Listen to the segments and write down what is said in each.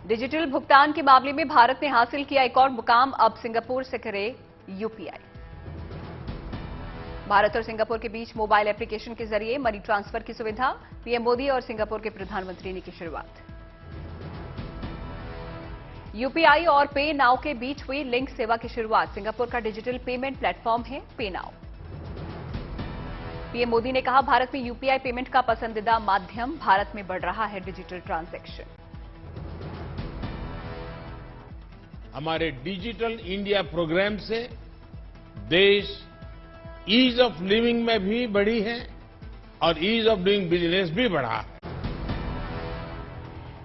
Digital भुगतान के मामले में भारत ने हासिल किया एक और मुकाम, अब सिंगापुर से करे यूपीआई। भारत और सिंगापुर के बीच मोबाइल एप्लीकेशन के जरिए मनी ट्रांसफर की सुविधा, पीएम मोदी और सिंगापुर के प्रधानमंत्री ने की शुरुआत। यूपीआई और पे नाउ के बीच हुई लिंक सेवा की शुरुआत, सिंगापुर का डिजिटल पेमेंट प्लेटफॉर्म है पे नाउ। पीएम मोदी ने कहा, भारत में यूपीआई पेमेंट का पसंदीदा माध्यम, भारत में बढ़ रहा है डिजिटल ट्रांजैक्शन। हमारे डिजिटल इंडिया प्रोग्राम से देश ईज ऑफ लिविंग में भी बढ़ी है और ईज ऑफ डूइंग बिजनेस भी बढ़ा है।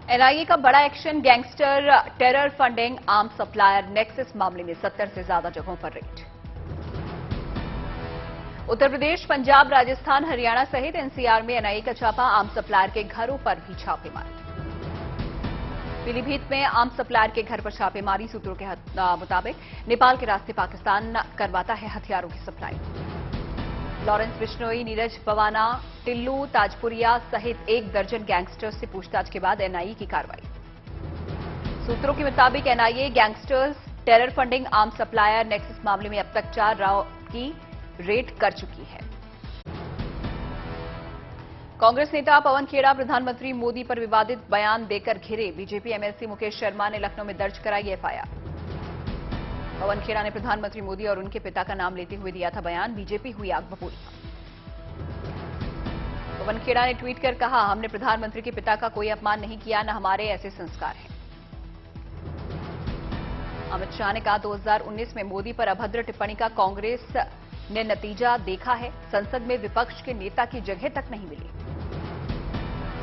एनआईए का बड़ा action, gangster terror funding arm supplier nexus मामले में 70 से ज्यादा जगहों पर रेड। उत्तर प्रदेश, पंजाब, राजस्थान, हरियाणा सहित एनसीआर में एनआईए का छापा, आर्म सप्लायर के घरों पर भी छापेमारी। पीलीभीत में आर्म सप्लायर के घर पर छापेमारी, सूत्रों के मुताबिक नेपाल के रास्ते पाकिस्तान करवाता है हथियारों की सप्लाई। लॉरेंस बिश्नोई, नीरज पवाना, टिल्लू ताजपुरिया सहित 1 दर्जन गैंगस्टर्स से पूछताछ के बाद एनआईए की कार्रवाई। सूत्रों के मुताबिक NIA gangsters terror funding arm supplier nexus मामले में अब तक 4 राव की रेड कर चुकी है। कांग्रेस नेता पवन खेड़ा प्रधानमंत्री मोदी पर विवादित बयान देकर घिरे, बीजेपी एमएलसी मुकेश शर्मा ने लखनऊ में दर्ज कराई एफआईआर। पवन खेड़ा ने प्रधानमंत्री मोदी और उनके पिता का नाम लेते हुए दिया था बयान, बीजेपी हुई आग बबूल। पवन खेड़ा ने ट्वीट कर कहा, हमने प्रधानमंत्री के पिता का कोई अपमान नहीं किया, न हमारे ऐसे संस्कार हैं। अमित शाह ने कहा, 2019 में मोदी पर अभद्र टिप्पणी का कांग्रेस ने नतीजा देखा है, संसद में विपक्ष के नेता की जगह तक नहीं मिली।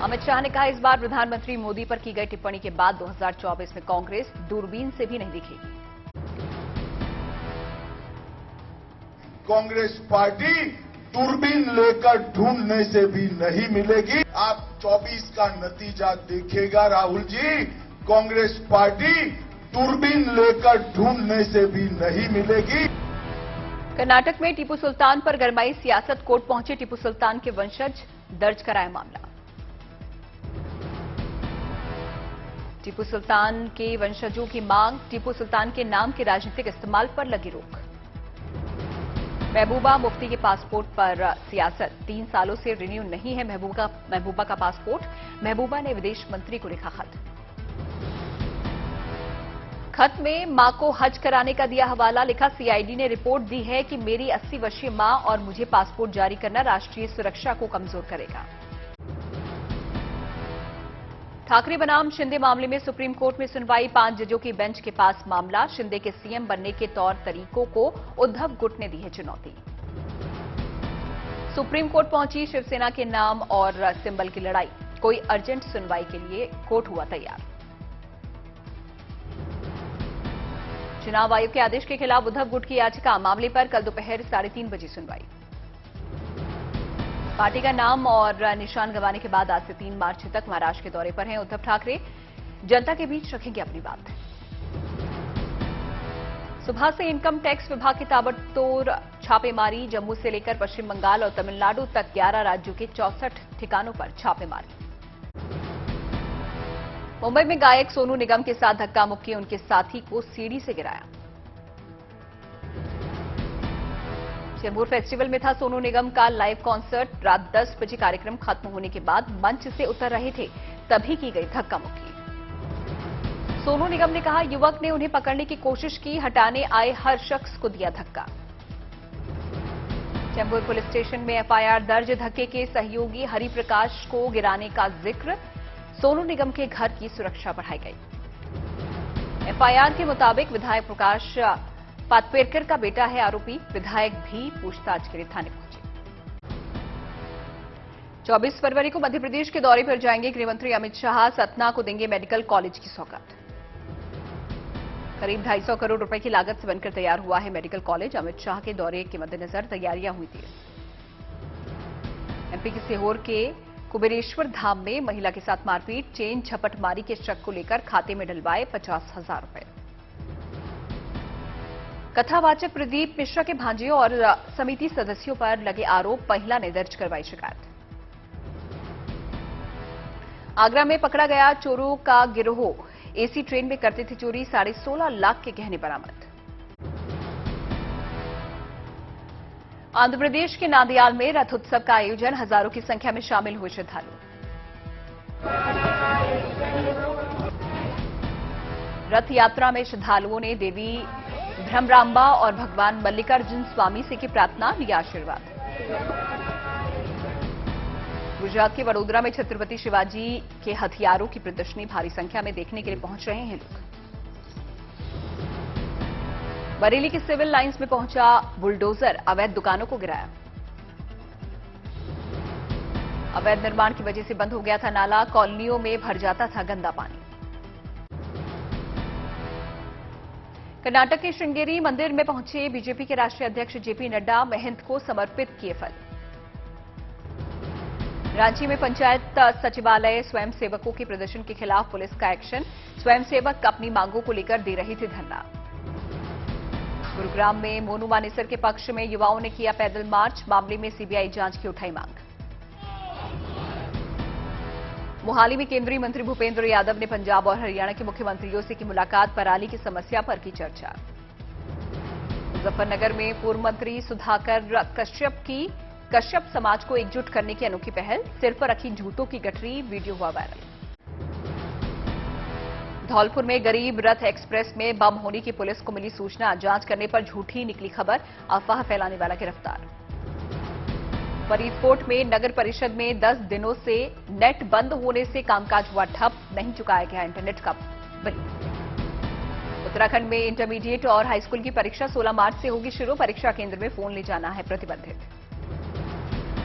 अमित शाह ने कहा, इस बार प्रधानमंत्री मोदी पर की गई टिप्पणी के बाद 2024 में कांग्रेस दूरबीन से भी नहीं दिखेगी। कांग्रेस पार्टी दूरबीन लेकर ढूंढने से भी नहीं मिलेगी। आप 24 का नतीजा देखिएगा राहुल जी, कांग्रेस पार्टी दूरबीन लेकर ढूंढने से भी नहीं मिलेगी। कर्नाटक में टीपू सुल्तान पर गरमाई सियासत, कोर्ट पहुंचे टीपू सुल्तान के वंशज, दर्ज कराया मामला। टीपू सुल्तान के वंशजों की मांग, टीपू सुल्तान के नाम के राजनीतिक इस्तेमाल पर लगी रोक। महबूबा मुफ्ती के पासपोर्ट पर सियासत, 3 सालों से रिन्यू नहीं है महबूबा का पासपोर्ट, महबूबा ने विदेश मंत्री को लिखा खत। खत में मां को हज कराने का दिया हवाला, लिखा, सीआईडी ने रिपोर्ट दी है कि मेरी 80 वर्षीय मां और मुझे पासपोर्ट जारी करना राष्ट्रीय सुरक्षा को कमजोर करेगा। ठाकरे बनाम शिंदे मामले में सुप्रीम कोर्ट में सुनवाई, 5 जजों की बेंच के पास मामला, शिंदे के सीएम बनने के तौर तरीकों को उद्धव गुट ने दी है चुनौती। सुप्रीम कोर्ट पहुंची शिवसेना के नाम और सिंबल की लड़ाई, कोई अर्जेंट सुनवाई के लिए कोर्ट हुआ तैयार। चुनाव आयोग के आदेश के खिलाफ उद्धव गुट की याचिका, मामले पर कल दोपहर 3:30 बजे सुनवाई। पार्टी का नाम और निशान गंवाने के बाद आज से 3 मार्च तक महाराष्ट्र के दौरे पर हैं उद्धव ठाकरे, जनता के बीच रखेंगे अपनी बात। सुबह से इनकम टैक्स विभाग की ताबड़तोड़ छापेमारी, जम्मू से लेकर पश्चिम बंगाल और तमिलनाडु तक 11 राज्यों के 64 ठिकानों पर छापेमारी। मुंबई में गायक सोनू निगम के साथ धक्का मुक्की, उनके साथी को सीढ़ी से गिराया। चेंबूर फेस्टिवल में था सोनू निगम का लाइव कॉन्सर्ट, रात 10 बजे कार्यक्रम खत्म होने के बाद मंच से उतर रहे थे, तभी की गई धक्का मुक्की। सोनू निगम ने कहा, युवक ने उन्हें पकड़ने की कोशिश की, हटाने आए हर शख्स को दिया धक्का। चेंबूर पुलिस स्टेशन में एफआईआर दर्ज, धक्के के सहयोगी हरिप्रकाश को गिराने का जिक्र, सोनू निगम के घर की सुरक्षा बढ़ाई गई। एफआईआर के मुताबिक विधायक प्रकाश पातपेरकर का बेटा है आरोपी, विधायक भी पूछताछ के लिए थाने पहुंचे। 24 फरवरी को मध्य प्रदेश के दौरे पर जाएंगे गृहमंत्री अमित शाह, सतना को देंगे मेडिकल कॉलेज की सौगात। करीब 250 करोड़ रुपए की लागत से बनकर तैयार हुआ है मेडिकल कॉलेज, अमित शाह के दौरे के मद्देनजर तैयारियां हुई थी। एमपी के सीहोर के कुबेरेश्वर धाम में महिला के साथ मारपीट, चेन झपटमारी के शक को लेकर खाते में डलवाए 50,000 रुपए। कथावाचक प्रदीप मिश्रा के भांजे और समिति सदस्यों पर लगे आरोप, महिला ने दर्ज करवाई शिकायत। आगरा में पकड़ा गया चोरों का गिरोह, एसी ट्रेन में करते थे चोरी, 16.5 लाख के गहने बरामद। आंध्र प्रदेश के नांदयाल में रथ उत्सव का आयोजन, हजारों की संख्या में शामिल हुए श्रद्धालु। रथ यात्रा में श्रद्धालुओं ने देवी भ्रमरांबा और भगवान मल्लिकार्जुन स्वामी से की प्रार्थना, लिया आशीर्वाद। गुजरात के वडोदरा में छत्रपति शिवाजी के हथियारों की प्रदर्शनी भारी संख्या में देखने के लिए पहुंच रहे हैं लोग। बरेली के सिविल लाइंस में पहुंचा बुलडोजर, अवैध दुकानों को गिराया। अवैध निर्माण की वजह से बंद हो गया था नाला, कॉलोनियों में भर जाता था गंदा पानी। कर्नाटक के श्रृंगेरी मंदिर में पहुंचे बीजेपी के राष्ट्रीय अध्यक्ष जेपी नड्डा, महंत को समर्पित किए फल। रांची में पंचायत सचिवालय स्वयंसेवकों के प्रदर्शन के खिलाफ पुलिस का एक्शन, स्वयंसेवक अपनी मांगों को लेकर दे रहे थे धरना। गुरुग्राम में मोनू मानेसर के पक्ष में युवाओं ने किया पैदल मार्च, मामले में सीबीआई जांच की उठाई मांग। मोहाली में केंद्रीय मंत्री भूपेंद्र यादव ने पंजाब और हरियाणा के मुख्यमंत्रियों से की मुलाकात, पराली की समस्या पर की चर्चा। मुजफ्फरनगर में पूर्व मंत्री सुधाकर कश्यप की कश्यप समाज को एकजुट करने की अनोखी पहल, सिर पर रखी जूतों की गठरी, वीडियो हुआ वायरल। धौलपुर में गरीब रथ एक्सप्रेस में बम होने की पुलिस को मिली सूचना, जांच करने पर झूठी निकली खबर, अफवाह फैलाने वाला गिरफ्तार। फरीदकोट में नगर परिषद में 10 दिनों से नेट बंद होने से कामकाज हुआ ठप, नहीं चुकाया गया इंटरनेट का बिल। उत्तराखंड में इंटरमीडिएट और हाईस्कूल की परीक्षा 16 मार्च से होगी शुरू, परीक्षा केंद्र में फोन ले जाना है प्रतिबंधित।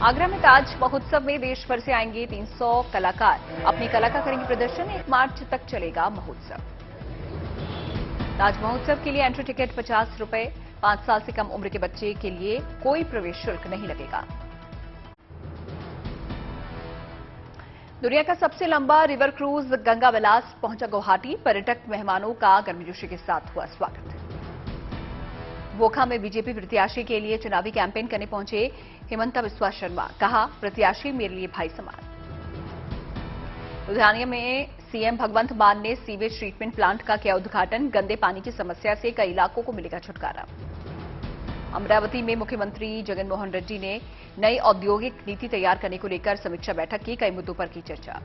आगरा में ताज महोत्सव में देश भर से आएंगे 300 कलाकार, अपनी कला का करेंगे प्रदर्शन, 1 मार्च तक चलेगा महोत्सव। ताज महोत्सव के लिए एंट्री टिकट 50 रुपए, 5 साल से कम उम्र के बच्चे के लिए कोई प्रवेश शुल्क नहीं लगेगा। दुनिया का सबसे लंबा रिवर क्रूज गंगा विलास पहुंचा गुवाहाटी, पर्यटक मेहमानों का गर्मजोशी के साथ हुआ स्वागत। वोखा में बीजेपी प्रत्याशी के लिए चुनावी कैंपेन करने पहुंचे हिमंता बिस्वा शर्मा, कहा प्रत्याशी मेरे लिए भाई समान। लुधियाना में सीएम भगवंत मान ने सीवेज ट्रीटमेंट प्लांट का किया उद्घाटन, गंदे पानी की समस्या से कई इलाकों को मिलेगा छुटकारा। अमरावती में मुख्यमंत्री जगन मोहन रेड्डी ने नई औद्योगिक नीति तैयार करने को लेकर समीक्षा बैठक की, कई मुद्दों पर की चर्चा।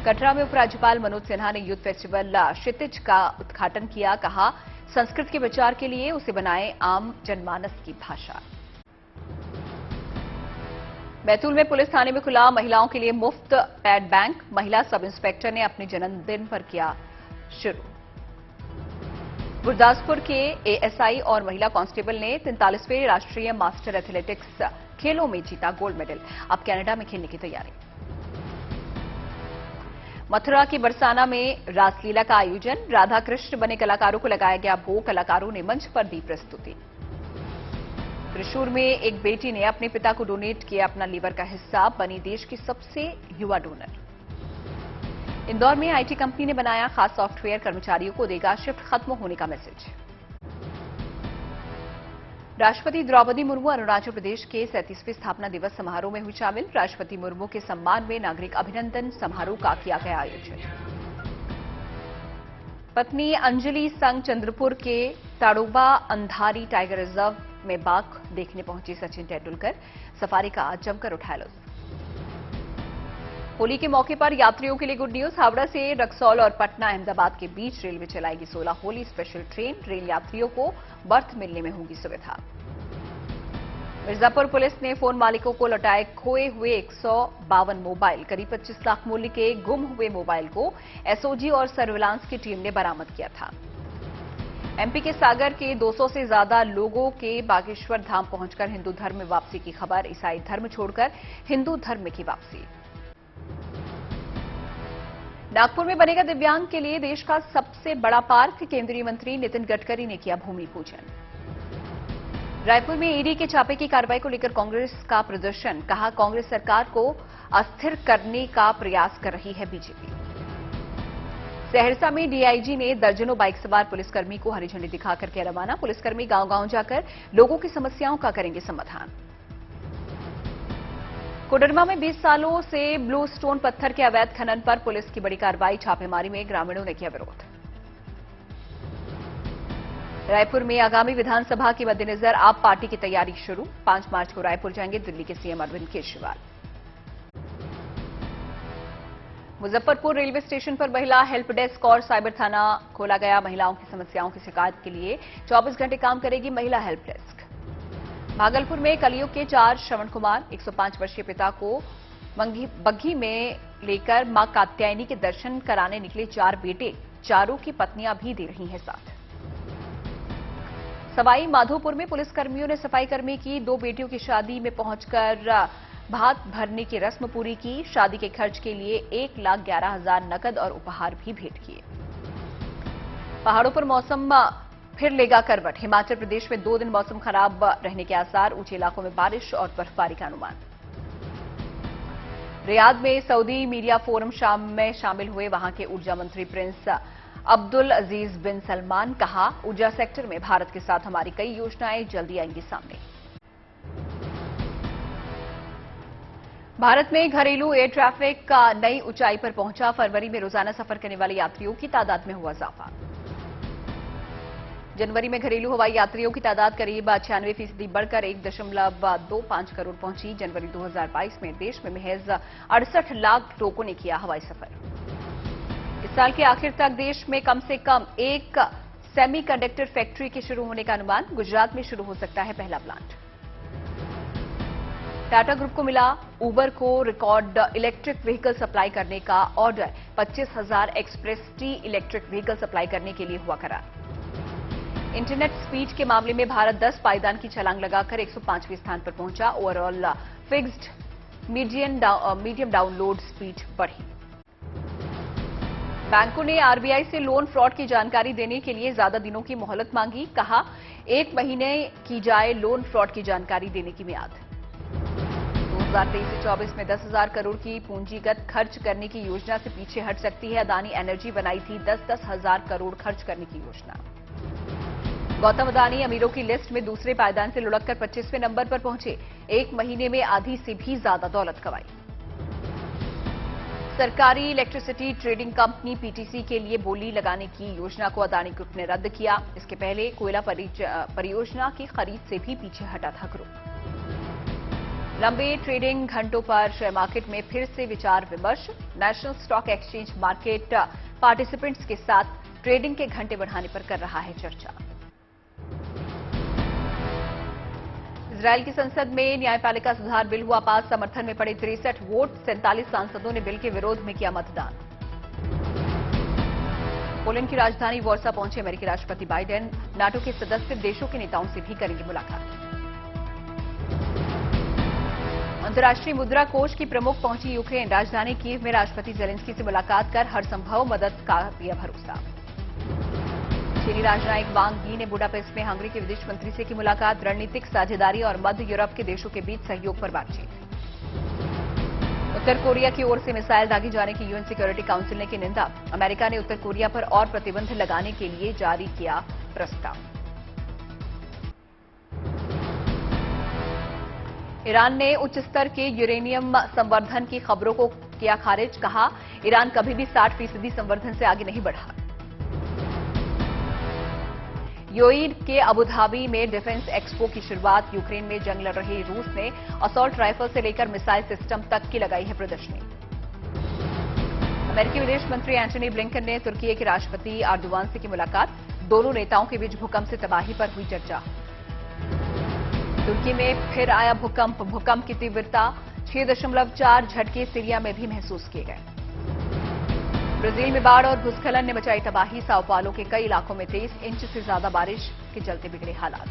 कटरा में उपराज्यपाल मनोज सिन्हा ने यूथ फेस्टिवल क्षितिज का उद्घाटन किया, कहा संस्कृत के विचार के लिए उसे बनाए आम जनमानस की भाषा। बैतूल में पुलिस थाने में खुला महिलाओं के लिए मुफ्त पैड बैंक, महिला सब इंस्पेक्टर ने अपने जन्मदिन पर किया शुरू। गुरदासपुर के एएसआई और महिला कांस्टेबल ने 43वें राष्ट्रीय मास्टर एथलेटिक्स खेलों में जीता गोल्ड मेडल, अब कनाडा में खेलने की तैयारी। मथुरा की बरसाना में रासलीला का आयोजन, राधा कृष्ण बने कलाकारों को लगाया गया भोग, कलाकारों ने मंच पर दी प्रस्तुति। त्रिशूर में एक बेटी ने अपने पिता को डोनेट किया अपना लीवर का हिस्सा, बनी देश की सबसे युवा डोनर। इंदौर में आईटी कंपनी ने बनाया खास सॉफ्टवेयर, कर्मचारियों को देगा शिफ्ट खत्म होने का मैसेज। राष्ट्रपति द्रौपदी मुर्मू अरुणाचल प्रदेश के 37वें स्थापना दिवस समारोह में हुई शामिल, राष्ट्रपति मुर्मू के सम्मान में नागरिक अभिनंदन समारोह का किया गया आयोजन। पत्नी अंजलि संग चंद्रपुर के ताड़ोबा अंधारी टाइगर रिजर्व में बाघ देखने पहुंचे सचिन तेंदुलकर, सफारी का जमकर उठाया लुत्फ। होली के मौके पर यात्रियों के लिए गुड न्यूज, हावड़ा से रक्सौल और पटना अहमदाबाद के बीच रेलवे चलाएगी 16 होली स्पेशल ट्रेन, रेल यात्रियों को बर्थ मिलने में होगी सुविधा। मिर्जापुर पुलिस ने फोन मालिकों को लौटाए खोए हुए 152 मोबाइल, करीब 25 लाख मूल्य के गुम हुए मोबाइल को एसओजी और सर्विलांस की टीम ने बरामद किया था। एमपी के सागर के 200 से ज्यादा लोगों के बागेश्वर धाम पहुंचकर हिंदू धर्म में वापसी की खबर, ईसाई धर्म छोड़कर हिंदू धर्म में की वापसी। नागपुर में बनेगा दिव्यांग के लिए देश का सबसे बड़ा पार्क, केंद्रीय मंत्री नितिन गडकरी ने किया भूमि पूजन। रायपुर में ईडी के छापे की कार्रवाई को लेकर कांग्रेस का प्रदर्शन, कहा कांग्रेस सरकार को अस्थिर करने का प्रयास कर रही है बीजेपी। सहरसा में डीआईजी ने दर्जनों बाइक सवार पुलिसकर्मी को हरी झंडी दिखाकर किया रवाना, पुलिसकर्मी गांव-गांव जाकर लोगों की समस्याओं का करेंगे समाधान। कोडरमा में 20 सालों से ब्लू स्टोन पत्थर के अवैध खनन पर पुलिस की बड़ी कार्रवाई। छापेमारी में ग्रामीणों ने किया विरोध। रायपुर में आगामी विधानसभा के मद्देनजर आप पार्टी की तैयारी शुरू। 5 मार्च को रायपुर जाएंगे दिल्ली के CM Arvind Kejriwal. Muzaffarpur railway station पर महिला हेल्प डेस्क और साइबर थाना खोला गया। महिलाओं की समस्याओं की शिकायत के लिए 24 घंटे काम करेगी महिला हेल्प डेस्क। भागलपुर में कलयुग के 4 श्रवण कुमार 105 वर्षीय पिता को बग्घी में लेकर मां कात्यायनी के दर्शन कराने निकले 4 बेटे, चारों की पत्नियां भी दे रही हैं साथ। सवाई माधोपुर में पुलिसकर्मियों ने सफाईकर्मी की 2 बेटियों की शादी में पहुंचकर भात भरने की रस्म पूरी की। शादी के खर्च के लिए 1,11,000 नकद और उपहार भी भेंट किए। पहाड़ों पर मौसम फिर लेगा करवट। हिमाचल प्रदेश में 2 दिन मौसम खराब रहने के आसार। ऊंचे इलाकों में बारिश और बर्फबारी का अनुमान। रियाद में सऊदी मीडिया फोरम में शामिल हुए वहां के ऊर्जा मंत्री प्रिंस अब्दुल अजीज बिन सलमान। कहा, ऊर्जा सेक्टर में भारत के साथ हमारी कई योजनाएं जल्दी आएंगी सामने। भारत में घरेलू एयर ट्रैफिक का नई ऊंचाई पर पहुंचा। फरवरी में रोजाना सफर करने वाले यात्रियों की तादाद में हुआ इजाफा। जनवरी में घरेलू हवाई यात्रियों की तादाद करीब 96% बढ़कर 1.25 करोड़ पहुंची। जनवरी 2022 में देश में महज 68 लाख लोगों ने किया हवाई सफर। इस साल के आखिर तक देश में कम से कम एक सेमीकंडक्टर फैक्ट्री के शुरू होने का अनुमान। गुजरात में शुरू हो सकता है पहला प्लांट। टाटा ग्रुप को मिला उबर को रिकॉर्ड इलेक्ट्रिक व्हीकल सप्लाई करने का order. 25,000 express T electric vehicle supply करने के लिए हुआ करार। इंटरनेट स्पीड के मामले में भारत 10 पायदान की छलांग लगाकर 105वें स्थान पर पहुंचा। Overall fixed medium download speed बढ़ी। बैंकों ने आरबीआई से लोन फ्रॉड की जानकारी देने के लिए ज्यादा दिनों की मोहलत मांगी। कहा, 1 महीने की जाए लोन फ्रॉड की जानकारी देने की मियाद। 2023 से 24 में 10,000 करोड़ की पूंजीगत खर्च करने की योजना से पीछे हट सकती है। अदानी एनर्जी बनाई थी 10-10 हजार करोड़ खर्च करने की योजना। गौतम अदानी अमीरों की लिस्ट में दूसरे पायदान से लुढ़ककर 25वें नंबर पर पहुंचे। 1 महीने में आधी से भी ज्यादा दौलत कमाई। सरकारी इलेक्ट्रिसिटी ट्रेडिंग कंपनी पीटीसी के लिए बोली लगाने की योजना को अदानी ग्रुप ने रद्द किया। इसके पहले कोयला परियोजना की खरीद से भी पीछे हटा था ग्रुप। लंबे ट्रेडिंग घंटों पर शेयर मार्केट में फिर से विचार विमर्श। National stock exchange market participants के साथ ट्रेडिंग के घंटे बढ़ाने पर कर रहा है चर्चा। इजरायल की संसद में न्यायपालिका सुधार बिल हुआ पास। समर्थन में पड़े 63 वोट। 47 सांसदों ने बिल के विरोध में किया मतदान। पोलैंड की राजधानी वॉर्सा पहुंचे अमेरिकी राष्ट्रपति बाइडेन। नाटो के सदस्य देशों के नेताओं से भी करेंगे मुलाकात। अंतर्राष्ट्रीय मुद्रा कोष की प्रमुख पहुंची यूक्रेन। राजधानी कीव में राष्ट्रपति जेलेंस्की से मुलाकात कर हर संभव मदद का दिया भरोसा। चीनी राजनयिक वांग यी ने बुडापेस्ट में हंगरी के विदेश मंत्री से की मुलाकात। रणनीतिक साझेदारी और मध्य यूरोप के देशों के बीच सहयोग पर बातचीत। उत्तर कोरिया की ओर से मिसाइल दागे जाने की यूएन सिक्योरिटी काउंसिल ने की निंदा। अमेरिका ने उत्तर कोरिया पर और प्रतिबंध लगाने के लिए जारी किया प्रस्ताव। ईरान ने उच्च स्तर के यूरेनियम संवर्धन की खबरों को किया खारिज। कहा, ईरान कभी भी 60% संवर्धन से आगे नहीं बढ़ा। यूएई के अबुधाबी में डिफेंस एक्सपो की शुरुआत। यूक्रेन में जंग लड़ रही रूस ने असॉल्ट राइफल से लेकर मिसाइल सिस्टम तक की लगाई है प्रदर्शनी। अमेरिकी विदेश मंत्री एंटनी ब्लिंकन ने तुर्की के राष्ट्रपति एर्दोगान से की मुलाकात। दोनों नेताओं के बीच भूकंप से तबाही पर हुई चर्चा। तुर्की में फिर आया भूकंप। भूकंप की तीव्रता 6.4 झटके सीरिया में भी महसूस किए गए। ब्राजील में बाढ़ और भूस्खलन ने मचाई तबाही। साओ पालो के कई इलाकों में 23 इंच से ज्यादा बारिश के चलते बिगड़े हालात।